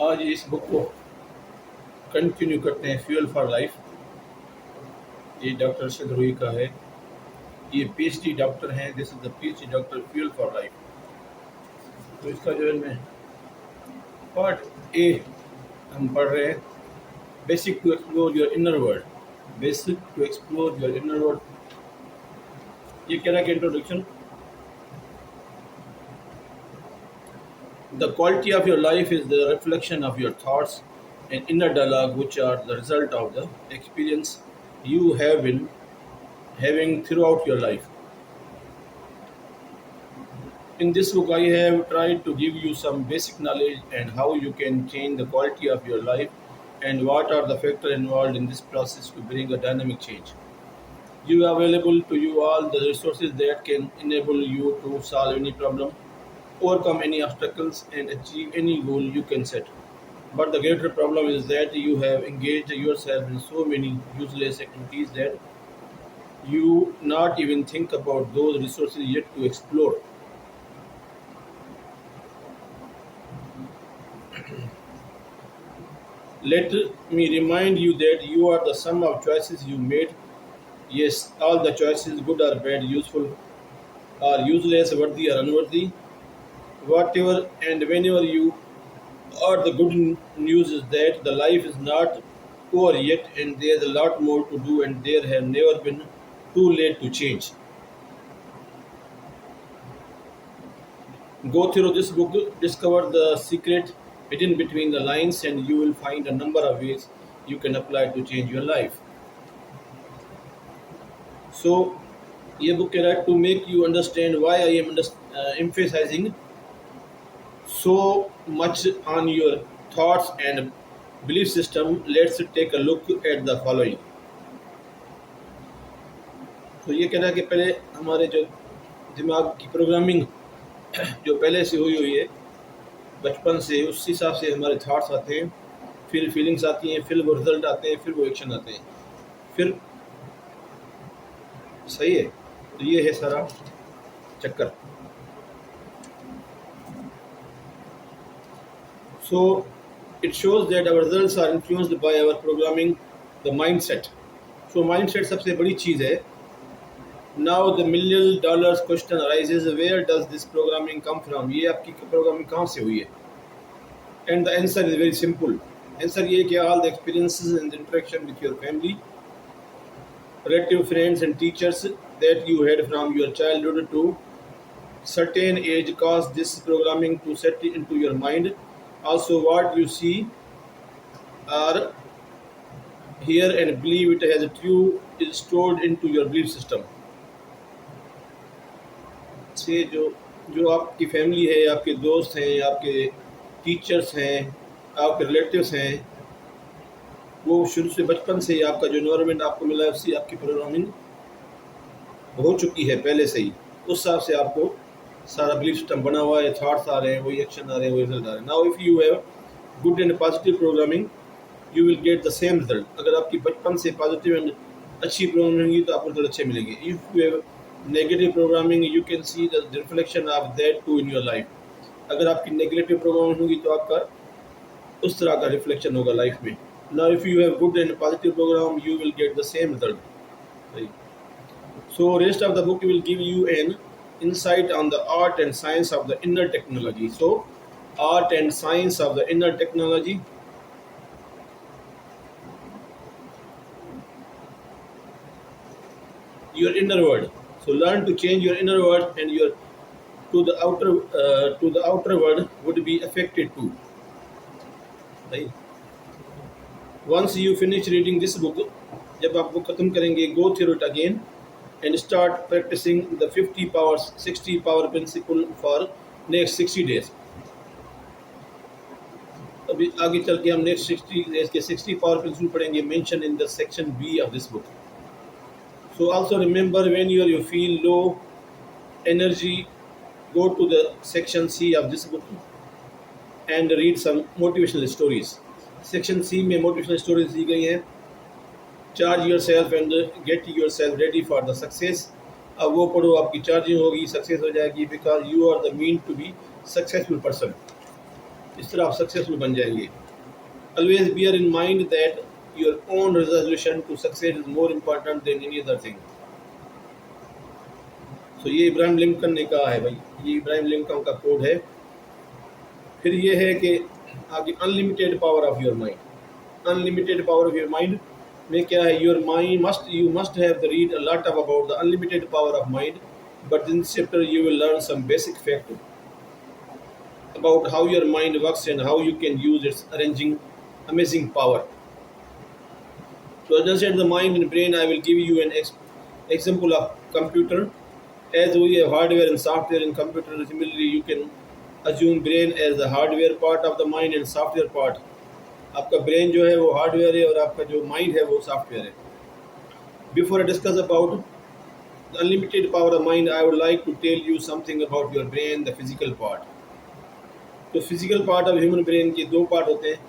आज इस बुक को कंटिन्यू करते हैं, फ्यूल फॉर लाइफ। ये डॉक्टर अरशद रूही का है। ये पीएचडी डॉक्टर हैं। This is the PhD doctor fuel for life. तो इसका जो है मैं पार्ट ए हम पढ़ रहे हैं, basic to explore your inner world. Basic to explore your inner world. ये कह रहा है कि introduction, the quality of your life is the reflection of your thoughts and inner dialogue, which are the result of the experience you have been having throughout your life. In this book, I have tried to give you some basic knowledge and how you can change the quality of your life and what are the factors involved in this process to bring a dynamic change. You are available to you all the resources that can enable you to solve any problem, overcome any obstacles, and achieve any goal you can set. But the greater problem is that you have engaged yourself in so many useless activities that you not even think about those resources yet to explore. Let me remind you that you are the sum of choices you made. Yes, all the choices, good or bad, useful or useless, worthy or unworthy, whatever and whenever you are. The good news is that the life is not over yet and there's a lot more to do and there have never been too late to change. Go through this book, discover the secret hidden between the lines, and you will find a number of ways you can apply to change your life. So, ये book कह रहा है to make you understand why I am emphasizing so much on your thoughts and belief system. Let's take a look at the following. तो ये कह रहा है कि पहले हमारे जो दिमाग की प्रोग्रामिंग जो पहले से हुई है बचपन से, उस हिसाब से हमारे थॉट्स आते हैं, फिर फीलिंग्स आती हैं, फिर वो रिजल्ट आते हैं, फिर वो एक्शन आते हैं, फिर सही है। तो ये है सारा चक्कर। So it shows that our results are influenced by our programming, the mindset. So mindset सबसे बड़ी चीज़ है। Now the $1,000,000 question arises, where does this programming come from? ये आपकी प्रोग्रामिंग कहाँ से हुई है? And the answer is very simple. Answer ये कि all the experiences and the interaction with your family, relative, friends and teachers that you had from your childhood to certain age cause this programming to set into your mind. Also what you see or hear and believe it as true is stored into your belief system. से जो आपकी family है, आपके दोस्त हैं, आपके teachers हैं, आपके रिलेटिव्स हैं, वो शुरू से बचपन से ही आपका जो एनवायरनमेंट आपको मिला है उससे आपकी प्रोग्रामिंग हो चुकी है पहले से ही। उस हिसाब से आपको सारा बिलीफ सिस्टम बना हुआ है, थॉट्स आ रहे हैं, वही एक्शन आ रहे हैं, वही रिजल्ट आ रहे हैं। Now if you have good and positive programming you will get the same result. अगर आपकी बचपन से पॉजिटिव एंड अच्छी प्रोग्रामिंग होगी तो आपको रिजल्ट अच्छे मिलेंगे। If you have negative programming you can see the reflection of that too in your life. अगर आपकी नेगेटिव प्रोग्रामिंग होगी तो आपका उस तरह का रिफ्लेक्शन होगा लाइफ में। Now, if you have good and positive program, you will get the same result. Right. So, rest of the book will give you an insight on the art and science of the inner technology. So, art and science of the inner technology. Your inner world. So, learn to change your inner world, and your to the outer world would be affected too. Right. Once you finish reading this book, जब आप book खत्म करेंगे, go through it again and start practicing the 50 powers 60 power principle for next 60 days. अभी आगे चल के हम next 60 days के 60 power principle पढ़ेंगे, mentioned in the section B of this book. So also remember, when you feel low energy, go to the section C of this book and read some motivational stories. Section C में motivational stories दी गई हैं। Charge yourself and get yourself ready for the success. अब वो पढ़ो, आपकी charging होगी, success हो जाएगी, because you are the mean to be successful person. इस तरह आप सक्सेसफुल बन जाएंगे। Always bear in mind that your own resolution to success is more important than any other thing. तो ये इब्राहिम लिंकन ने कहा है भाई, ये इब्राहिम लिंकन का कोड है। फिर ये है कि आगे unlimited power of your mind. Unlimited power of your mind में क्या है, your mind must you must have the read a lot of about the unlimited power of mind, but in this chapter you will learn some basic fact about how your mind works and how you can use its arranging amazing power. To understand the mind and brain, I will give you an example of computer. As we have hardware and software in computer, similarly you can assume brain as the hardware part of the mind and software part. आपका brain जो है वो hardware है और आपका जो mind है वो सॉफ्टवेयर है. Before I discuss about the unlimited power of mind, I would like to tell you something about your brain, the physical part. तो physical part of human brain के दो पार्ट होते हैं.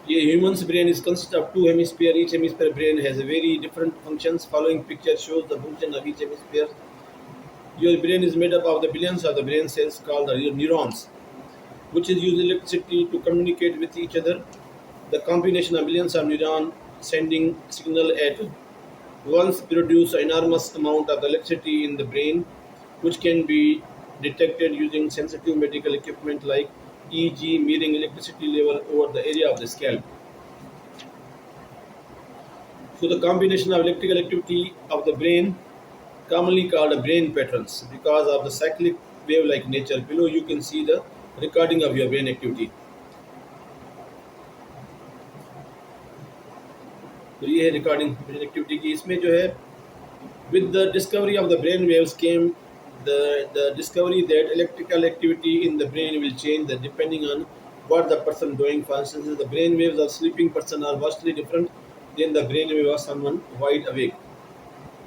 ये humans brain is consist of two hemisphere. Each hemisphere brain has a very different functions. Following picture shows the function of each hemisphere. Your brain is made up of the billions of the brain cells called the neurons, which is use electricity to communicate with each other. The combination of millions of neurons sending signal at once produce an enormous amount of electricity in the brain, which can be detected using sensitive medical equipment like EEG, measuring electricity level over the area of the scalp. So the combination of electrical activity of the brain, commonly called brain patterns, because of the cyclic wave-like nature. Below you can see the recording of your brain activity. तो ये है recording brain activity की. इसमें जो है with the discovery of the brain waves came the discovery that electrical activity in the brain will change depending on what the person doing. For instance, the brain waves of sleeping person are vastly different than the brain wave of someone wide awake.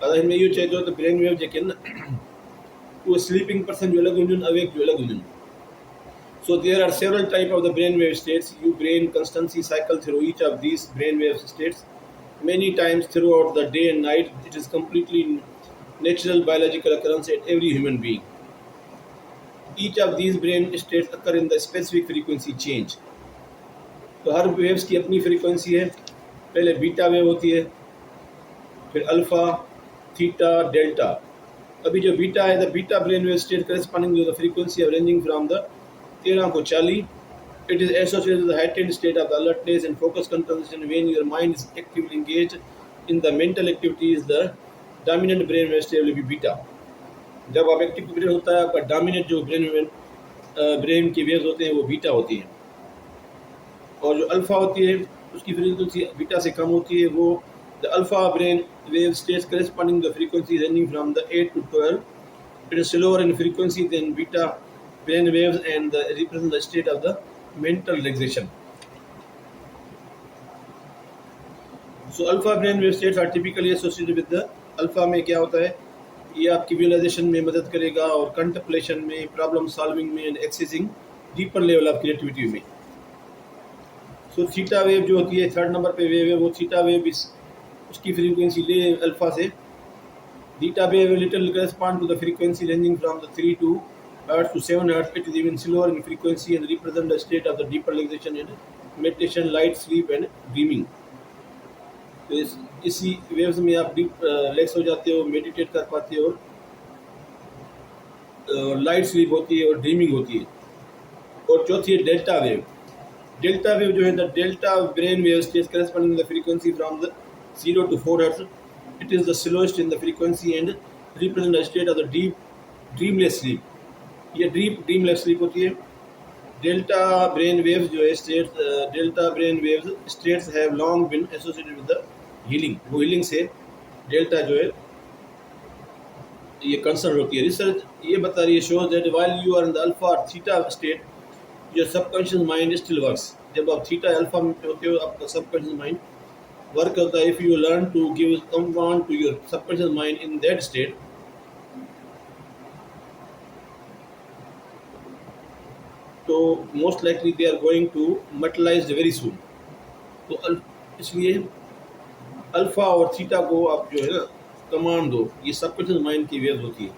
अगर मैं ये चाहता हूँ तो brain wave जो है ना वो स्लीपिंग पर्सन जो अलग हुन, अवेक जो अलग हुन. So there are several types of the brainwave states. Your brain constantly cycles through each of these brainwave states many times throughout the day and night. It is completely natural biological occurrence at every human being. Each of these brain states occur in the specific frequency change. तो हर waves की अपनी frequency है. पहले beta wave होती है, फिर alpha, theta, delta. अभी जो बीटा है, the beta brain wave state corresponding to the frequency of ranging from the 13 को 40. It is associated with the heightened state of the alertness and focus concentration when your mind is actively engaged in the mental activities. The dominant brain wave state will be beta. जब आप active brain होता है, आपका dominant जो brain की waves होते हैं वो बीटा होती हैं, और जो अल्फा होती है उसकी फ्रीक्वेंसी बीटा से कम होती है. वो the alpha brain wave states corresponding the frequency ranging from the 8 to 12. It is slower in frequency than beta brain waves and represent the state of the mental relaxation. So alpha brain wave states are typically associated with the alpha में क्या होता है, ये आपकी visualisation में मदद करेगा और कंटेम्पलेशन में, प्रॉब्लम सॉल्विंग में and accessing deeper level of creativity में. सो थीटा वेव जो होती है, थर्ड नंबर पे वेव है, वो थीटा वेव उसकी फ्रीक्वेंसी ले अल्फा से. Theta wave will little correspond to the frequency ranging from the 3 to Hz to 7 Hz. It is even slower in frequency and represent the state of the deeper relaxation and meditation, light sleep and dreaming. तो इसी waves में आप deep relax हो जाते हो, meditate कर पाते हो, लाइट स्लीप होती है और ड्रीमिंग होती है. और चौथी है डेल्टा वेव. डेल्टा वेव जो है, the delta brain wave stage corresponding the frequency from the 0 to 4 Hz. It is the slowest in the frequency and represent the state of the deep dreamless sleep. ये dreamless sleep होती है. Delta brain waves जो है states, delta brain waves states have long been associated with the healing. वो healing से delta जो है ये कंसर्न होती है. रिसर्च ये बता रही है, shows that while you are in the alpha or theta state, your subconscious mind still works. जब आप थीटा अल्फा में होते हो, आपका सबकॉन्शियस माइंड वर्क होता है. If you learn to give command to your subconscious mind in that state, तो most likely they are going to materialise very soon. तो इसलिए अल्फा और थीटा को आप जो है ना कमांड दो. ये सबकॉन्शियस माइंड की वेव्स होती है,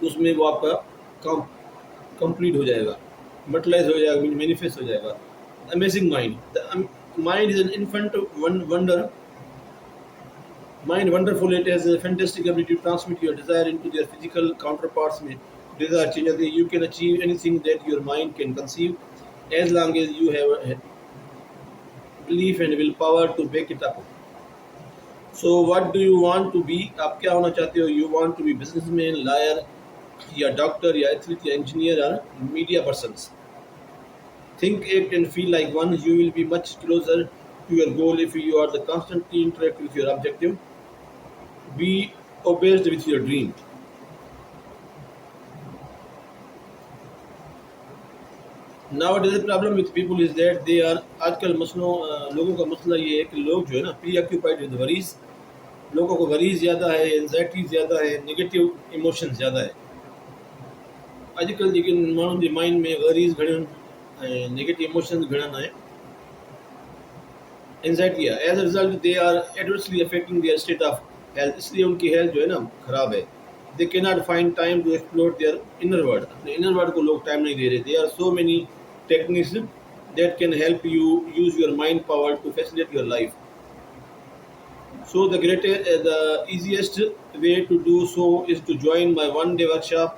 उसमें वो आपका काम कंप्लीट हो जाएगा. मटलाइज हो जाएगा, मैनिफेस्ट हो जाएगा। Amazing mind, the mind is an infant wonder, mind wonderful, it has a fantastic ability to transmit your desire into their physical counterparts में desire change आती है। You can achieve anything that your mind can conceive as long as you have a belief and willpower to back it up. So what do you want to be? आप क्या होना चाहते हो? You want to be businessman, liar, या doctor, या athlete, या engineer, or media persons. Think, act, and feel like one. You will be much closer to your goal if you are the constantly interact with your objective. Be obsessed with your dream. Nowadays the problem with people is that they are, आजकल मसलों लोगों का मसला ये है कि लोग जो है ना प्री ऑक्यूपाइड विद वरीज, लोगों को वरीज ज़्यादा है, एंजाइटी ज़्यादा है, नेगेटिव इमोशन ज़्यादा है। अॼुकल्ह जेके माण्हुनि जे माइंड में वरीज घणियूं ऐं नेगेटिव इमोशंस घणनि आहे, एंजाइटी आहे। As a result they are adversely affecting their state of health, इसलिए उनकी हेल्थ जो है ना खराब है। They can not find time to explore their inner world, अपने इनर वर्ल्ड को लोग टाइम नहीं दे रहे। They are so many techniques that can help you use your mind power to facilitate your life. So the easiest way to do so is to join my one day workshop,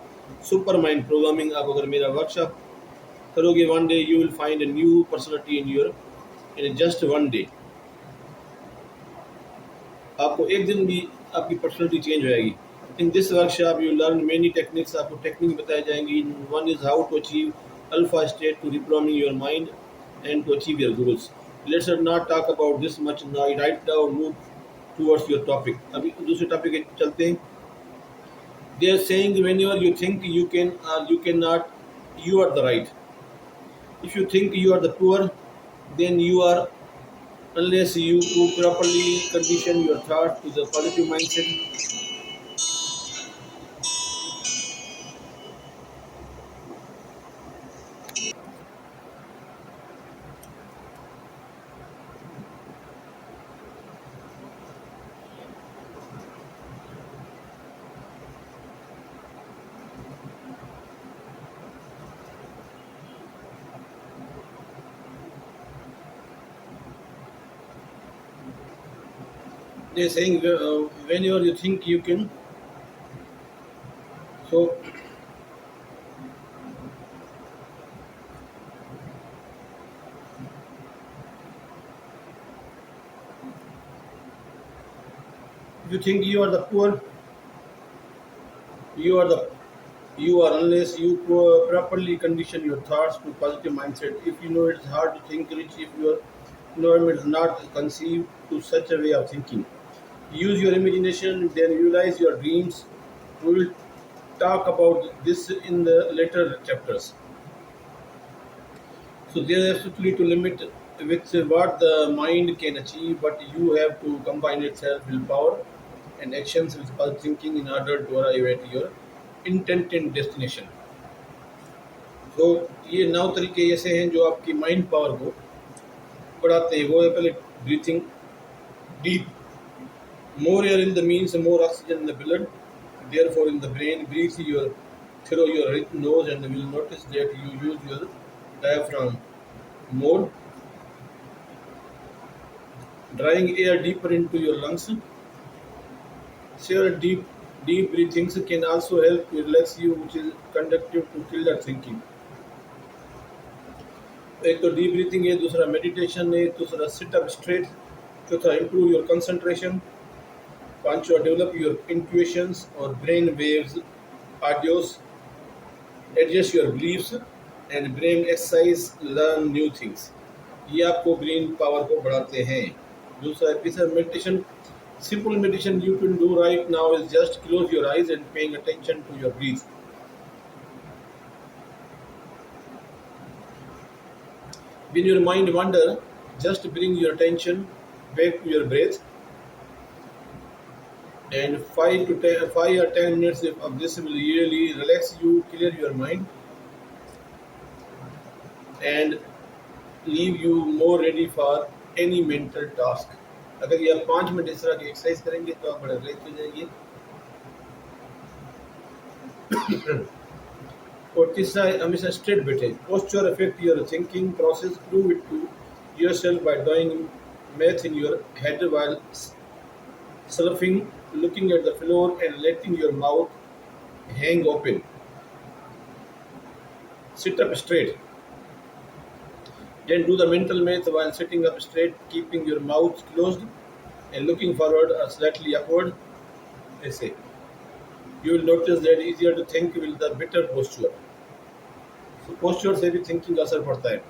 Super Mind Programming. आप अगर मेरा workshop करोगे one day, you will find a new personality in just one day. आपको एक दिन भी आपकी personality change हो जाएगी। In this workshop you learn many techniques, आपको टेक्निक बताई जाएंगी। One is how to achieve alpha state to reprogramming your mind and to achieve your goals. Let's not talk about this much now, right down, move towards your topic. अभी दूसरे topic पे चलते हैं। They are saying whenever you think you can or you can not, you are the right. If you think you are the poor, then you are, unless you properly condition your thought to the positive mindset. They're saying whenever you think you can, so if you think you are the poor, you are the, you are, unless you properly condition your thoughts to positive mindset. If you know it's hard to think rich, if your environment is not conceived to such a way of thinking, use your imagination, then realize your dreams. We will talk about this in the later chapters. So there is absolutely to limit with what the mind can achieve, but you have to combine itself willpower and actions with positive thinking in order to arrive at your intent and destination. तो ये 9 तरीके ऐसे हैं जो आपकी mind power को बढ़ाते हैं। वो है पहले breathing deep, more air in the means more oxygen in the blood, therefore in the brain. Breathe through your nose and you will notice that you use your diaphragm more. Drawing air deeper into your lungs. Several deep breathings can also help to relax you, which is conductive to clear thinking. एक तो deep breathing है, दूसरा meditation है, दूसरा sit up straight, चौथा improve your concentration, पांचवा develop your intuitions or brain waves audios, adjust your beliefs and brain exercise, learn new things. ये आपको ब्रेन पावर को बढ़ाते हैं। दूसरा तीसरा meditation, simple meditation you can do right now is just close your eyes and paying attention to your breath. When your mind wander, just bring your attention back to your breath, and 5 or 10 minutes of this will really relax you, clear your mind and leave you more ready for any mental task. अगर ये आप 5 minute इस तरह की exercise करेंगे तो आप बड़े रिलैक्स हो जाएंगे। और तीसरा है हमेशा स्ट्रेट बैठे। Posture affect your thinking process, prove it to yourself by doing math in your head while surfing, looking at the floor and letting your mouth hang open. Sit up straight. Then do the mental math while sitting up straight, keeping your mouth closed and looking forward or slightly upward. ऐसे you will notice that easier to think with the better posture. So posture से भी thinking का असर पड़ता है।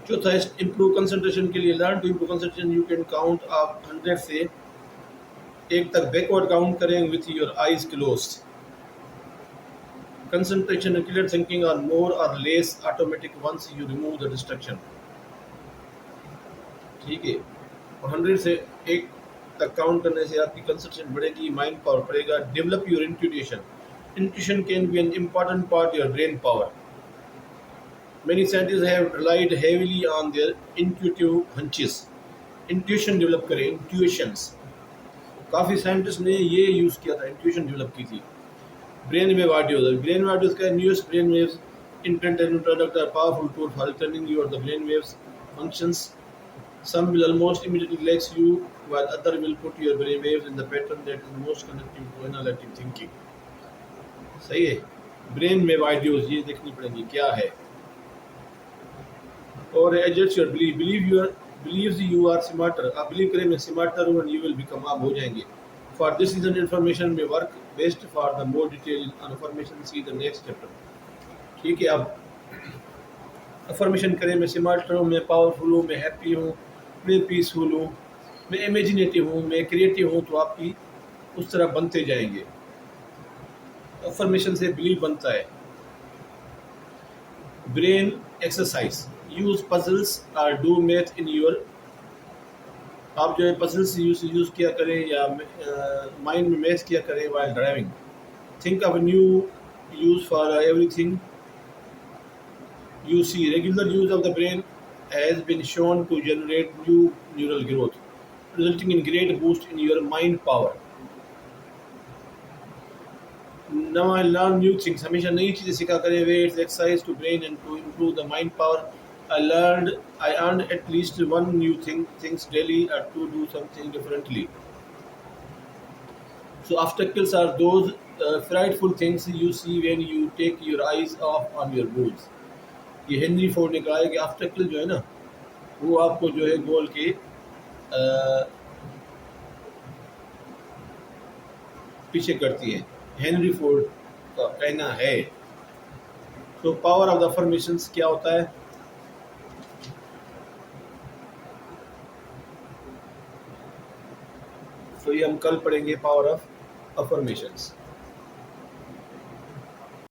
चौथा है improve concentration के लिए learn to improve concentration you can count up 100 से एक तक backward count करें with your eyes closed. Concentration and clear thinking are more or less automatic once you remove the distraction. ठीक है, और 100 से एक तक काउंट करने से आपकी कंसंट्रेशन बढ़ेगी, माइंड पावर बढ़ेगा। Develop your intuition. Intuition can be an important part your brain power. Many scientists have relied heavily on their intuitive hunches. Intuition develop करें, इंट्यूशंस। काफ़ी साइंटिस्ट ने ये यूज़ किया था, इंट्यूशन डेवलप की थी। Brain wave audios, brain waves का newest brain waves intent and product are powerful tool for returning your the brain waves functions. Some will almost immediately relax you, while other will put your brain waves in the pattern that is most connected to analytic thinking. सही है। Brain wave आइडियोज ये देखनी पड़ेंगी क्या है। और adjust your believe, believes you are smarter, आप believe करें मैं स्मार्टर हूँ and you will become, आप हो जाएंगे। For this reason information may work best, for the more detailed information see the next chapter. ठीक है, अब अफर्मेशन करें मैं स्मार्टर हूँ, मैं पावरफुल हूँ, मैं हैप्पी हूँ, मैं पीसफुल हूँ, मैं इमेजिनेटिव हूँ, मैं क्रिएटिव हूँ, तो आपकी उस तरह बनते जाएंगे। अफर्मेशन से बिलीव बनता है। ब्रेन एक्सरसाइज, यूज पजल्स और डू मैथ इन योर, आप जो है पजल्स यूज़ किया करें या माइंड में मैथ किया करें while driving. Think of new use for everything you see. Regular use of the brain has been shown to generate new neural growth, resulting in great boost in your mind power. Now I learn new things. हमेशा नई चीज़ें सीखा करें। Weights, exercise to brain and to improve the mind power. I earned at least one new things daily or to do something differently. So obstacles are those frightful things you see when you take your eyes off on your goals. ये Henry Ford ने कहा है कि obstacle जो है ना वो आपको जो है गोल के पीछे करती है। हेनरी फोर्ड का कहना है। तो पावर ऑफ द अफर्मेशंस क्या होता है? तो ये हम कल पढ़ेंगे, पावर ऑफ अफर्मेशंस।